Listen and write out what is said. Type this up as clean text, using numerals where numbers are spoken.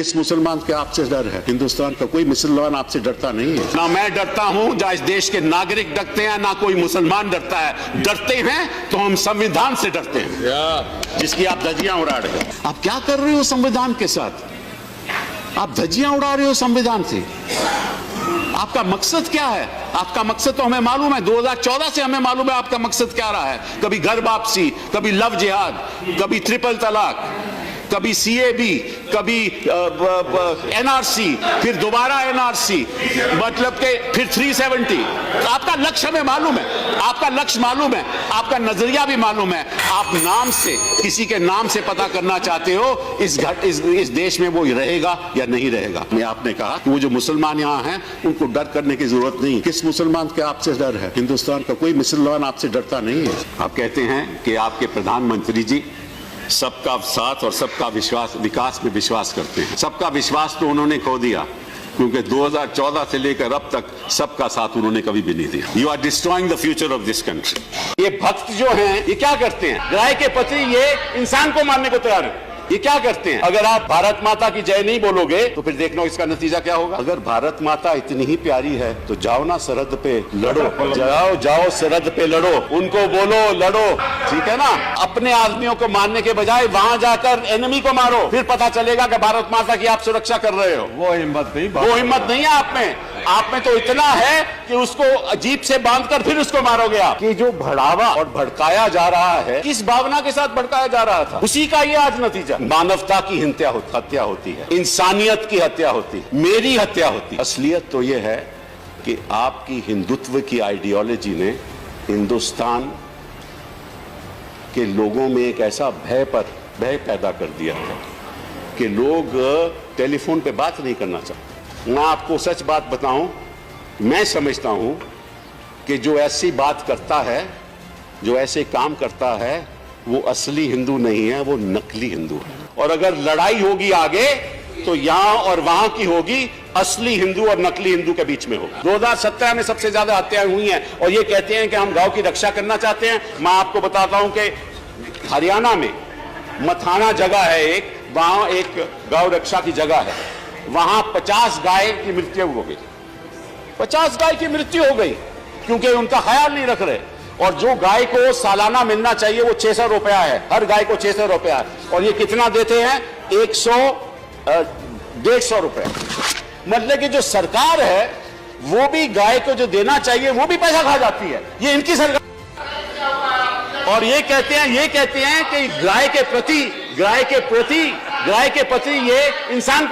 इस मुसलमान के आपसे डर है? हिंदुस्तान का कोई मुसलमान आपसे डरता नहीं है। ना मैं डरता हूं, ना इस देश के नागरिक डरते हैं, ना कोई मुसलमान डरता है। डरते हैं तो हम संविधान से डरते हैं, जिसकी आप धज्जियां उड़ा रहे हो। आप क्या कर रहे हो संविधान के साथ? आप धज्जियां उड़ा रहे हो संविधान से। आपका मकसद क्या है? आपका मकसद तो हमें मालूम है, 2014 से हमें मालूम है आपका मकसद क्या रहा है। कभी घर वापसी, कभी लव जिहाद, कभी ट्रिपल तलाक, कभी सीएबी, कभी एनआरसी, फिर दोबारा एनआरसी, मतलब के फिर 370। आपका लक्ष्य हमें मालूम है, आपका लक्ष्य मालूम है, आपका नजरिया भी मालूम है। आप नाम से, किसी के नाम से पता करना चाहते हो इस देश में वो रहेगा या नहीं रहेगा। मैं आपने कहा कि वो जो मुसलमान यहाँ हैं उनको डर करने की जरूरत नहीं। किस मुसलमान के आपसे डर है? हिंदुस्तान का कोई मुसलमान आपसे डरता नहीं है। आप कहते हैं कि आपके प्रधानमंत्री जी सबका साथ और सबका विकास में विश्वास करते हैं। सबका विश्वास तो उन्होंने खो दिया, क्योंकि 2014 से लेकर अब तक सबका साथ उन्होंने कभी भी नहीं दिया। You are destroying the future of this country. ये भक्त जो हैं ये क्या करते हैं? गाय के पति ये इंसान को मारने को तैयार है। ये क्या करते हैं? अगर आप भारत माता की जय नहीं बोलोगे तो फिर देखना इसका नतीजा क्या होगा। अगर भारत माता इतनी ही प्यारी है तो जाओ ना सरहद पे लड़ो। जाओ सरहद पे लड़ो, उनको बोलो लड़ो, ठीक है ना। अपने आदमियों को मारने के बजाय वहां जाकर एनिमी को मारो, फिर पता चलेगा कि भारत माता की आप सुरक्षा कर रहे हो। वो हिम्मत नहीं है आप में। आप में तो इतना है कि उसको अजीब से बांधकर फिर उसको मारोगे आप। कि जो बढ़ावा और भड़काया जा रहा है, किस भावना के साथ भड़काया जा रहा था, उसी का ये आज नतीजा। मानवता की हत्या होती है, इंसानियत की हत्या होती है, मेरी हत्या होती है। असलियत तो ये है कि आपकी हिंदुत्व की आइडियोलॉजी ने हिंदुस्तान के लोगों में एक ऐसा भय पैदा कर दिया है कि लोग टेलीफोन पे बात नहीं करना चाहते। मैं आपको सच बात बताऊं, मैं समझता हूं कि जो ऐसी बात करता है, जो ऐसे काम करता है, वो असली हिंदू नहीं है, वो नकली हिंदू है। और अगर लड़ाई होगी आगे तो यहां और वहां की होगी, असली हिंदू और नकली हिंदू के बीच में होगी। 2017 में सबसे ज्यादा हत्याएं हुई हैं और ये कहते हैं कि हम गांव की रक्षा करना चाहते हैं। मैं आपको बताता हूं कि हरियाणा में मथाना जगह है एक, वहां एक गौ रक्षा की जगह है, वहां 50 गाय की मृत्यु हो गई। 50 गाय की मृत्यु हो गई क्योंकि उनका ख्याल नहीं रख रहे। और जो गाय को सालाना मिलना चाहिए वो 600 रुपया है, हर गाय को 600 रुपया है। और ये कितना देते हैं? 150 रुपया। मतलब कि जो सरकार है वो भी गाय को जो देना चाहिए वो भी पैसा खा जाती है। ये इनकी सरकार। और ये कहते हैं कि गाय के प्रति ये इंसान